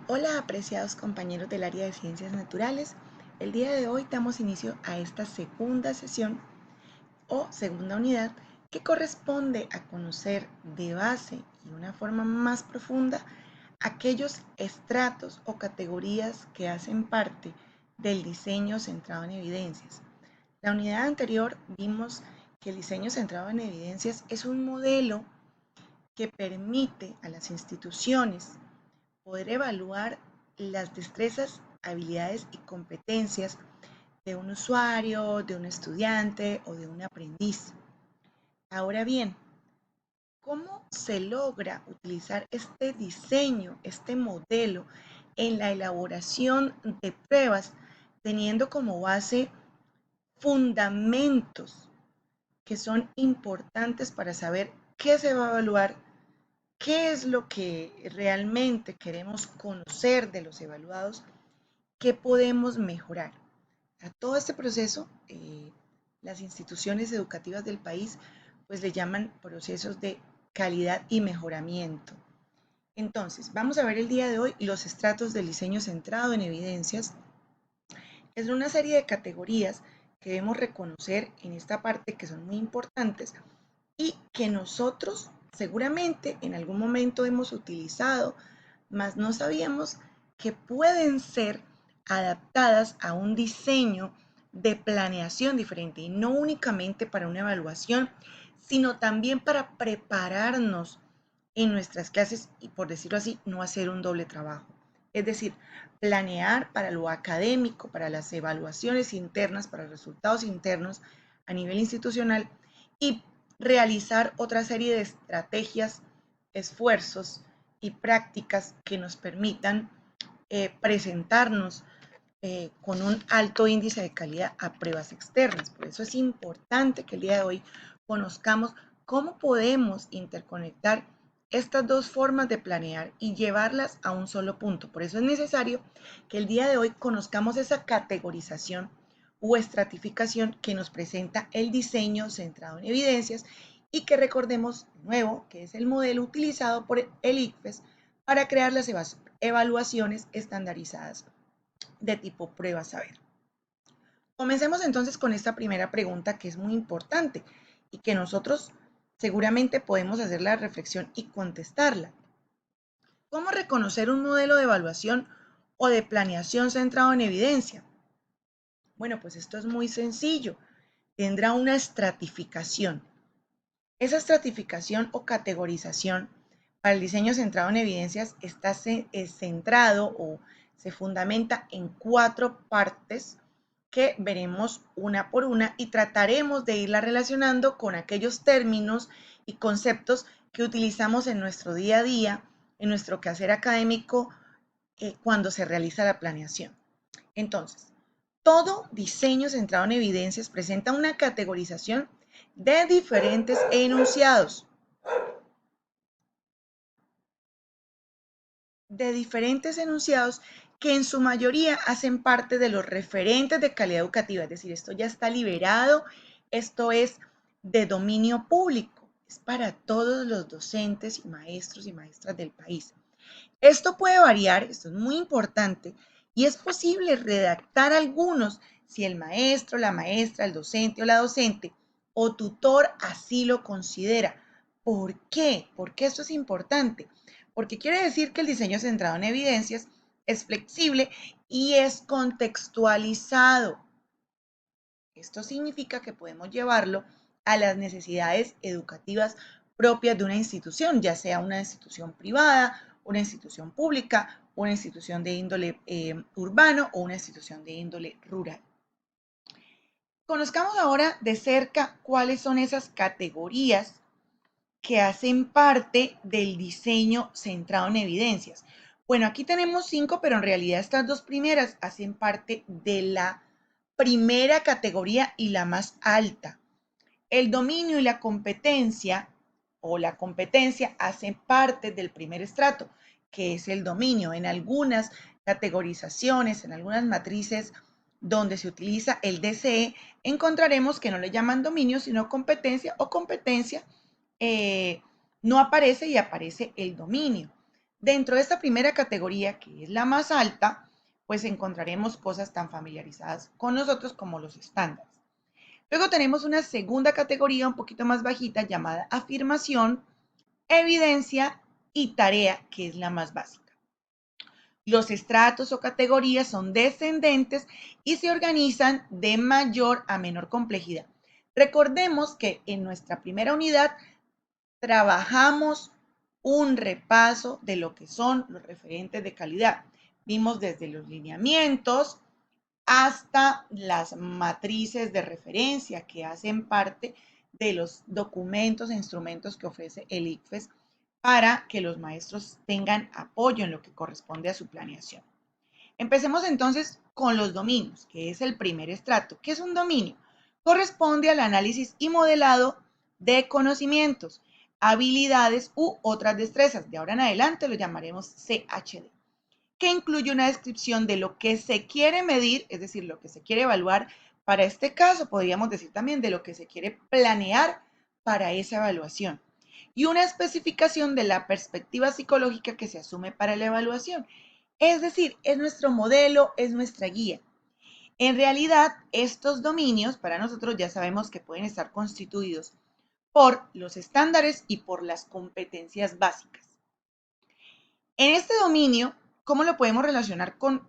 Hola, apreciados compañeros del área de Ciencias Naturales. El día de hoy damos inicio a esta segunda sesión o segunda unidad que corresponde a conocer de base y de una forma más profunda aquellos estratos o categorías que hacen parte del diseño centrado en evidencias. La unidad anterior vimos que el diseño centrado en evidencias es un modelo que permite a las instituciones poder evaluar las destrezas, habilidades y competencias de un usuario, de un estudiante o de un aprendiz. Ahora bien, ¿cómo se logra utilizar este diseño, este modelo en la elaboración de pruebas, teniendo como base fundamentos que son importantes para saber qué se va a evaluar, qué es lo que realmente queremos conocer de los evaluados, qué podemos mejorar? A todo este proceso, las instituciones educativas del país pues le llaman procesos de calidad y mejoramiento. Entonces, vamos a ver el día de hoy los estratos del diseño centrado en evidencias. Es una serie de categorías que debemos reconocer en esta parte que son muy importantes y que nosotros seguramente en algún momento hemos utilizado, mas no sabíamos que pueden ser adaptadas a un diseño de planeación diferente y no únicamente para una evaluación, sino también para prepararnos en nuestras clases y, por decirlo así, no hacer un doble trabajo. Es decir, planear para lo académico, para las evaluaciones internas, para los resultados internos a nivel institucional y realizar otra serie de estrategias, esfuerzos y prácticas que nos permitan presentarnos con un alto índice de calidad a pruebas externas. Por eso es importante que el día de hoy conozcamos cómo podemos interconectar estas dos formas de planear y llevarlas a un solo punto. Por eso es necesario que el día de hoy conozcamos esa categorización o estratificación que nos presenta el diseño centrado en evidencias y que recordemos de nuevo que es el modelo utilizado por el ICFES para crear las evaluaciones estandarizadas de tipo prueba saber. Comencemos entonces con esta primera pregunta que es muy importante y que nosotros seguramente podemos hacer la reflexión y contestarla. ¿Cómo reconocer un modelo de evaluación o de planeación centrado en evidencia? Bueno, pues esto es muy sencillo. Tendrá una estratificación. Esa estratificación o categorización para el diseño centrado en evidencias está centrado o se fundamenta en 4 partes que veremos una por una y trataremos de irla relacionando con aquellos términos y conceptos que utilizamos en nuestro día a día, en nuestro quehacer académico, cuando se realiza la planeación. Entonces, todo diseño centrado en evidencias presenta una categorización de diferentes enunciados, que en su mayoría hacen parte de los referentes de calidad educativa, es decir, esto ya está liberado, esto es de dominio público, es para todos los docentes y maestras del país. Esto puede variar, esto es muy importante, y es posible redactar algunos si el maestro, la maestra, el docente o la docente o tutor así lo considera. ¿Por qué? ¿Por qué esto es importante? Porque quiere decir que el diseño centrado en evidencias es flexible y es contextualizado. Esto significa que podemos llevarlo a las necesidades educativas propias de una institución, ya sea una institución privada, una institución pública, una institución de índole urbano o una institución de índole rural. Conozcamos ahora de cerca cuáles son esas categorías que hacen parte del diseño centrado en evidencias. Bueno, aquí tenemos 5, pero en realidad estas dos primeras hacen parte de la primera categoría y la más alta. El dominio y la competencia o la competencia hacen parte del primer estrato, que es el dominio. En algunas categorizaciones, en algunas matrices donde se utiliza el DCE, encontraremos que no le llaman dominio, sino competencia o competencia no aparece y aparece el dominio. Dentro de esta primera categoría, que es la más alta, pues encontraremos cosas tan familiarizadas con nosotros como los estándares. Luego tenemos una segunda categoría un poquito más bajita llamada afirmación, evidencia y tarea, que es la más básica. Los estratos o categorías son descendentes y se organizan de mayor a menor complejidad. Recordemos que en nuestra primera unidad trabajamos un repaso de lo que son los referentes de calidad. Vimos desde los lineamientos hasta las matrices de referencia que hacen parte de los documentos e instrumentos que ofrece el ICFES para que los maestros tengan apoyo en lo que corresponde a su planeación. Empecemos entonces con los dominios, que es el primer estrato. ¿Qué es un dominio? Corresponde al análisis y modelado de conocimientos, habilidades u otras destrezas. De ahora en adelante lo llamaremos CHD, que incluye una descripción de lo que se quiere medir, es decir, lo que se quiere evaluar. Para este caso, podríamos decir también de lo que se quiere planear para esa evaluación. Y una especificación de la perspectiva psicológica que se asume para la evaluación. Es decir, es nuestro modelo, es nuestra guía. En realidad, estos dominios para nosotros ya sabemos que pueden estar constituidos por los estándares y por las competencias básicas. En este dominio, ¿cómo lo podemos relacionar con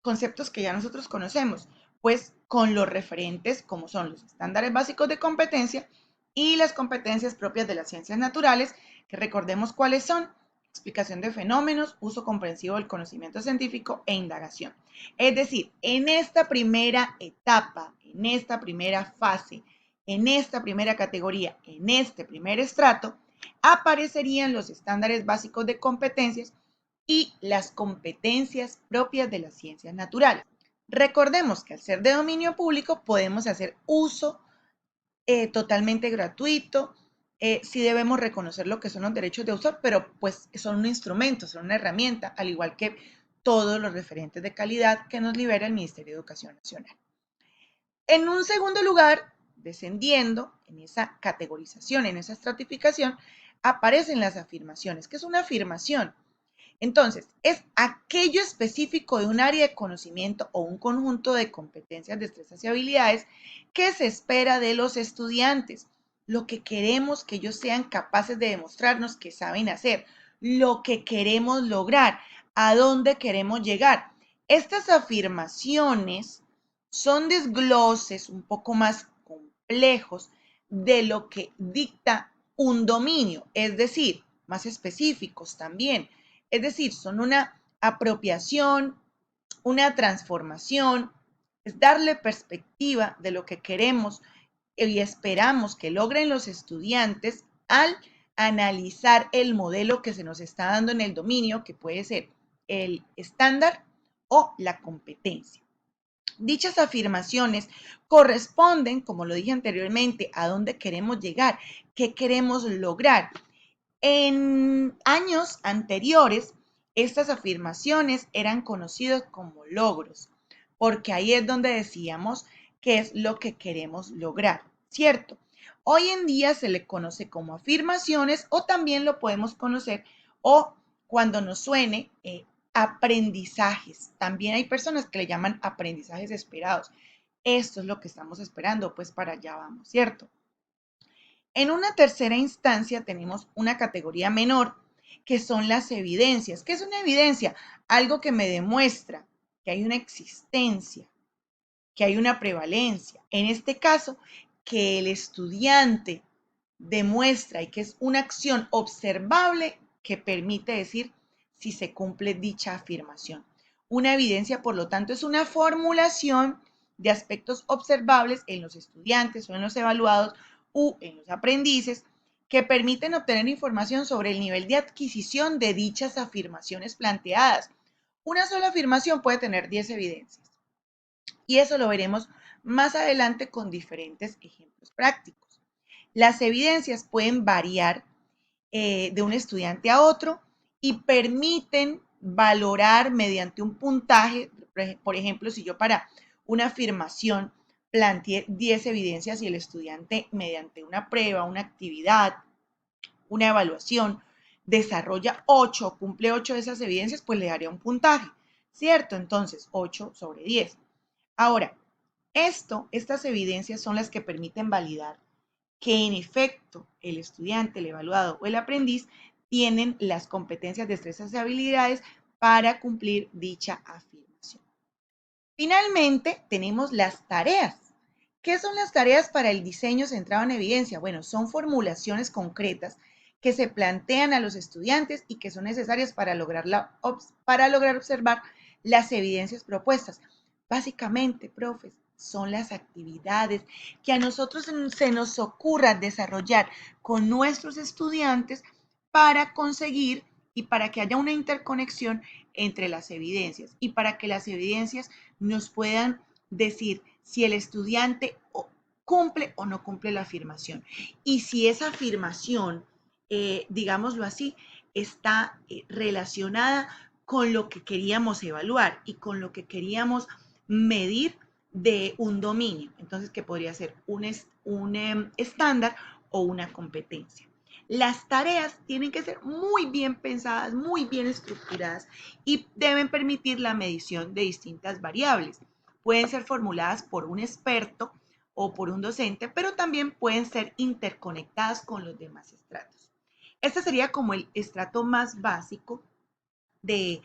conceptos que ya nosotros conocemos? Pues con los referentes, como son los estándares básicos de competencia y las competencias propias de las ciencias naturales, que recordemos cuáles son: explicación de fenómenos, uso comprensivo del conocimiento científico e indagación. Es decir, en esta primera etapa, en esta primera fase, en esta primera categoría, en este primer estrato, aparecerían los estándares básicos de competencias y las competencias propias de las ciencias naturales. Recordemos que al ser de dominio público podemos hacer uso totalmente gratuito. Sí debemos reconocer lo que son los derechos de autor, pero pues son un instrumento, son una herramienta, al igual que todos los referentes de calidad que nos libera el Ministerio de Educación Nacional. En un segundo lugar, descendiendo en esa categorización, en esa estratificación, aparecen las afirmaciones. ¿Qué es una afirmación? Entonces, es aquello específico de un área de conocimiento o un conjunto de competencias, destrezas y habilidades que se espera de los estudiantes, lo que queremos que ellos sean capaces de demostrarnos que saben hacer, lo que queremos lograr, a dónde queremos llegar. Estas afirmaciones son desgloses un poco más complejos de lo que dicta un dominio, es decir, más específicos también. Es decir, son una apropiación, una transformación, es darle perspectiva de lo que queremos y esperamos que logren los estudiantes al analizar el modelo que se nos está dando en el dominio, que puede ser el estándar o la competencia. Dichas afirmaciones corresponden, como lo dije anteriormente, a dónde queremos llegar, qué queremos lograr. En años anteriores, estas afirmaciones eran conocidas como logros, porque ahí es donde decíamos qué es lo que queremos lograr, ¿cierto? Hoy en día se le conoce como afirmaciones o también lo podemos conocer o cuando nos suene aprendizajes. También hay personas que le llaman aprendizajes esperados. Esto es lo que estamos esperando, pues para allá vamos, ¿cierto? En una tercera instancia tenemos una categoría menor, que son las evidencias. ¿Qué es una evidencia? Algo que me demuestra que hay una existencia, que hay una prevalencia. En este caso, que el estudiante demuestra y que es una acción observable que permite decir si se cumple dicha afirmación. Una evidencia, por lo tanto, es una formulación de aspectos observables en los estudiantes o en los evaluados u en los aprendices que permiten obtener información sobre el nivel de adquisición de dichas afirmaciones planteadas. Una sola afirmación puede tener 10 evidencias y eso lo veremos más adelante con diferentes ejemplos prácticos. Las evidencias pueden variar de un estudiante a otro y permiten valorar mediante un puntaje. Por ejemplo, si yo para una afirmación planteé 10 evidencias y el estudiante mediante una prueba, una actividad, una evaluación, desarrolla 8, cumple 8 de esas evidencias, pues le daría un puntaje, ¿cierto? Entonces, 8 sobre 10. Ahora, estas evidencias son las que permiten validar que en efecto el estudiante, el evaluado o el aprendiz tienen las competencias, destrezas y habilidades para cumplir dicha afirmación. Finalmente, tenemos las tareas. ¿Qué son las tareas para el diseño centrado en evidencia? Bueno, son formulaciones concretas que se plantean a los estudiantes y que son necesarias para lograr observar las evidencias propuestas. Básicamente, profes, son las actividades que a nosotros se nos ocurra desarrollar con nuestros estudiantes para conseguir y para que haya una interconexión entre las evidencias y para que las evidencias nos puedan decir si el estudiante cumple o no cumple la afirmación. Y si esa afirmación, digámoslo así, está relacionada con lo que queríamos evaluar y con lo que queríamos medir de un dominio. Entonces, que podría ser un estándar o una competencia. Las tareas tienen que ser muy bien pensadas, muy bien estructuradas y deben permitir la medición de distintas variables. Pueden ser formuladas por un experto o por un docente, pero también pueden ser interconectadas con los demás estratos. Este sería como el estrato más básico de,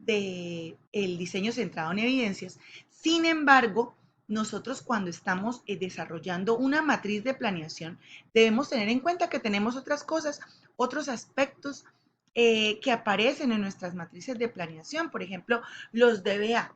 el diseño centrado en evidencias. Sin embargo, nosotros cuando estamos desarrollando una matriz de planeación, debemos tener en cuenta que tenemos otras cosas, otros aspectos que aparecen en nuestras matrices de planeación, por ejemplo, los DBA.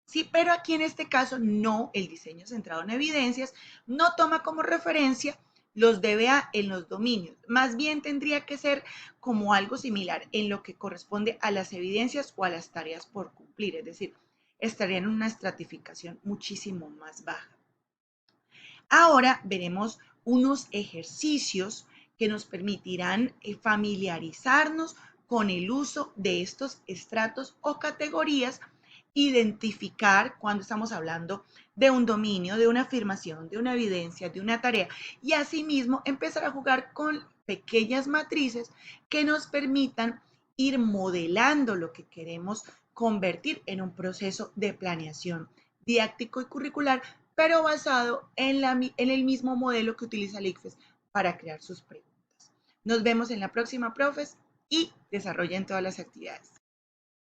Sí, pero aquí en este caso no, el diseño centrado en evidencias no toma como referencia los DBA en los dominios. Más bien tendría que ser como algo similar en lo que corresponde a las evidencias o a las tareas por cumplir, es decir, estaría en una estratificación muchísimo más baja. Ahora veremos unos ejercicios que nos permitirán familiarizarnos con el uso de estos estratos o categorías, identificar cuando estamos hablando de un dominio, de una afirmación, de una evidencia, de una tarea y asimismo empezar a jugar con pequeñas matrices que nos permitan ir modelando lo que queremos convertir en un proceso de planeación didáctico y curricular, pero basado en el mismo modelo que utiliza el ICFES para crear sus preguntas. Nos vemos en la próxima, profes, y desarrollen todas las actividades.